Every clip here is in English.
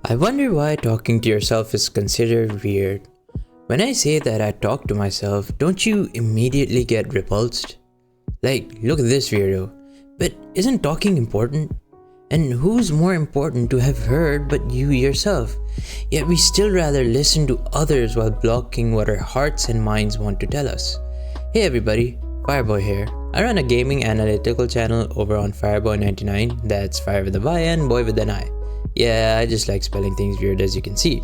I wonder why talking to yourself is considered weird. When I say that I talk to myself, don't you immediately get repulsed? Like, look at this weirdo. But isn't talking important? And who's more important to have heard but you yourself? Yet we still rather listen to others while blocking what our hearts and minds want to tell us. Hey everybody, Fyreboi here. I run a gaming analytical channel over on Fyreboi 99. That's Fire with a Y and Boy with an I. Yeah, I just like spelling things weird, as you can see.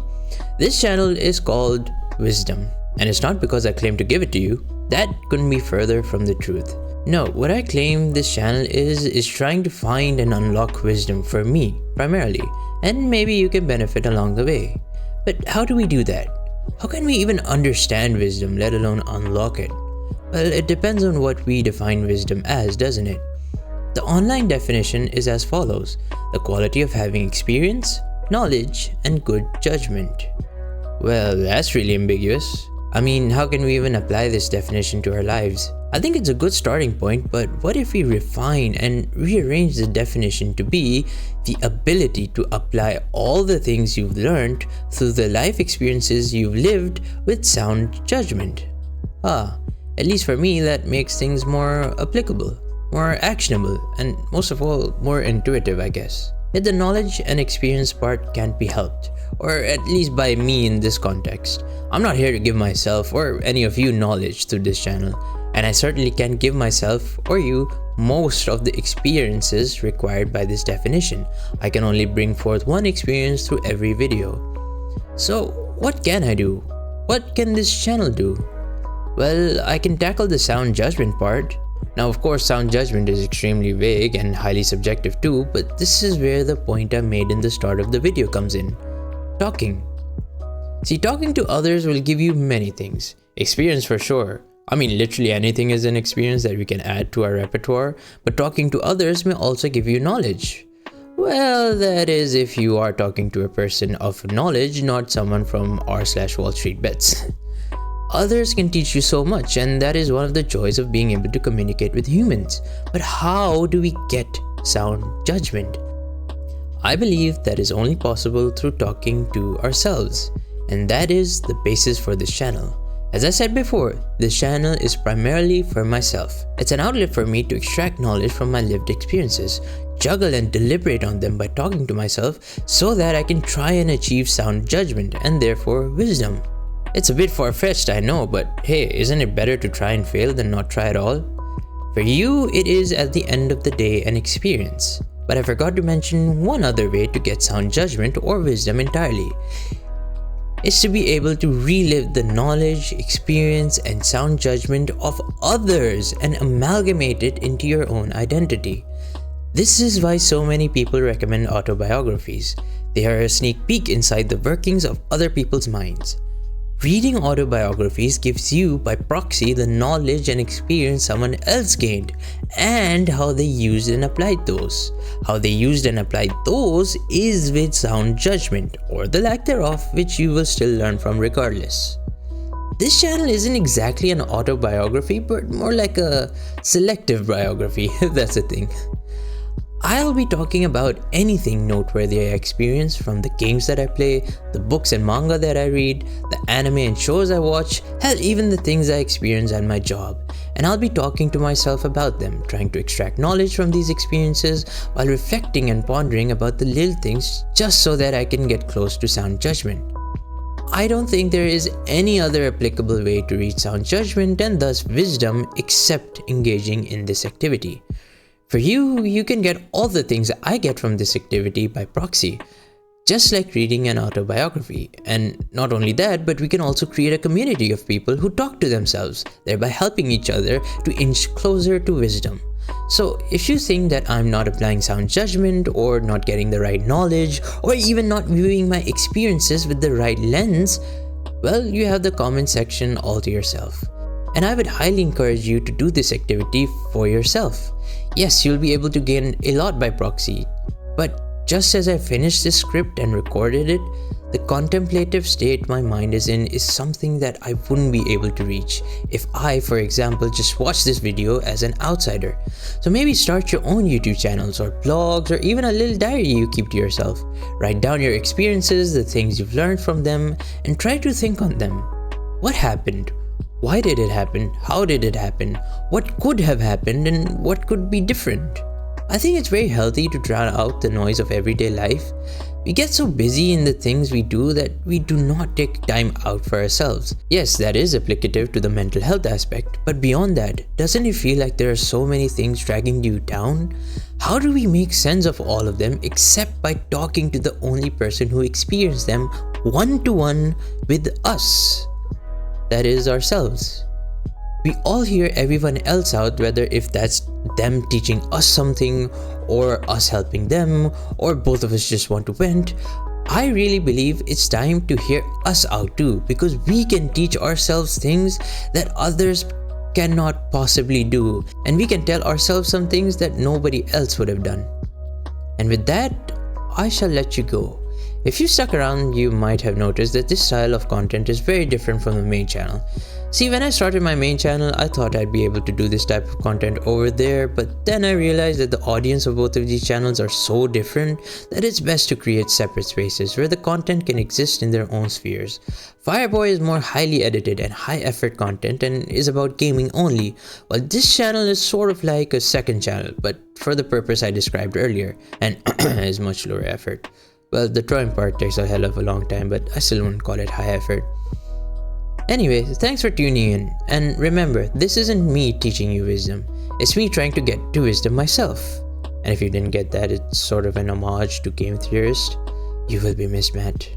This channel is called Wisdom, and it's not because I claim to give it to you. That couldn't be further from the truth. No, what I claim this channel is trying to find and unlock wisdom for me, primarily, and maybe you can benefit along the way. But how do we do that? How can we even understand wisdom, let alone unlock it? Well, it depends on what we define wisdom as, doesn't it? The online definition is as follows: the quality of having experience, knowledge, and good judgment. Well, that's really ambiguous. I mean, how can we even apply this definition to our lives? I think it's a good starting point, but what if we refine and rearrange the definition to be the ability to apply all the things you've learned through the life experiences you've lived with sound judgment? At least for me, that makes things more applicable, more actionable, and most of all, more intuitive, I guess. Yet the knowledge and experience part can't be helped, or at least by me in this context. I'm not here to give myself or any of you knowledge through this channel, and I certainly can't give myself or you most of the experiences required by this definition. I can only bring forth one experience through every video. So what can I do? What can this channel do? Well, I can tackle the sound judgment part. Now, of course, sound judgment is extremely vague and highly subjective too, but this is where the point I made in the start of the video comes in. Talking. See, talking to others will give you many things. Experience for sure. I mean, literally anything is an experience that we can add to our repertoire, but talking to others may also give you knowledge. Well, that is if you are talking to a person of knowledge, not someone from r/Wall Street Bets. Others can teach you so much, and that is one of the joys of being able to communicate with humans. But how do we get sound judgment? I believe that is only possible through talking to ourselves, and that is the basis for this channel. As I said before, this channel is primarily for myself. It's an outlet for me to extract knowledge from my lived experiences, juggle and deliberate on them by talking to myself so that I can try and achieve sound judgment and therefore wisdom. It's a bit far-fetched, I know, but hey, isn't it better to try and fail than not try at all? For you, it is at the end of the day an experience. But I forgot to mention one other way to get sound judgment or wisdom entirely. It's to be able to relive the knowledge, experience, and sound judgment of others and amalgamate it into your own identity. This is why so many people recommend autobiographies. They are a sneak peek inside the workings of other people's minds. Reading autobiographies gives you, by proxy, the knowledge and experience someone else gained and how they used and applied those. How they used and applied those is with sound judgment, or the lack thereof, which you will still learn from regardless. This channel isn't exactly an autobiography, but more like a selective biography, if that's a thing. I'll be talking about anything noteworthy I experience, from the games that I play, the books and manga that I read, the anime and shows I watch, hell, even the things I experience at my job. And I'll be talking to myself about them, trying to extract knowledge from these experiences while reflecting and pondering about the little things just so that I can get close to sound judgment. I don't think there is any other applicable way to reach sound judgment and thus wisdom except engaging in this activity. For you, you can get all the things I get from this activity by proxy, just like reading an autobiography. And not only that, but we can also create a community of people who talk to themselves, thereby helping each other to inch closer to wisdom. So if you think that I'm not applying sound judgment, or not getting the right knowledge, or even not viewing my experiences with the right lens, well, you have the comment section all to yourself. And I would highly encourage you to do this activity for yourself. Yes, you'll be able to gain a lot by proxy, but just as I finished this script and recorded it, The contemplative state my mind is in is something that I wouldn't be able to reach if I, for example, just watched this video as an outsider. So maybe start your own YouTube channels or blogs or even a little diary you keep to yourself. Write down your experiences, the things you've learned from them, and try to think on them. What happened? Why did it happen? How did it happen? What could have happened and what could be different? I think it's very healthy to drown out the noise of everyday life. We get so busy in the things we do that we do not take time out for ourselves. Yes, that is applicative to the mental health aspect, but beyond that, doesn't it feel like there are so many things dragging you down? How do we make sense of all of them except by talking to the only person who experienced them one-to-one with us? That is ourselves. We all hear everyone else out, whether if that's them teaching us something or us helping them or both of us just want to vent. I really believe it's time to hear us out too, because we can teach ourselves things that others cannot possibly do, and we can tell ourselves some things that nobody else would have done. And with that, I shall let you go. If you stuck around, you might have noticed that this style of content is very different from the main channel. See, when I started my main channel, I thought I'd be able to do this type of content over there, but then I realized that the audience of both of these channels are so different that it's best to create separate spaces where the content can exist in their own spheres. Fyreboi is more highly edited and high effort content and is about gaming only, while this channel is sort of like a second channel, but for the purpose I described earlier, and is much lower effort. Well, the drawing part takes a hell of a long time, but I still wouldn't call it high effort. Anyway, thanks for tuning in, and remember, this isn't me teaching you wisdom, it's me trying to get to wisdom myself. And if you didn't get that, it's sort of an homage to game theorist. You will be missed, Matt.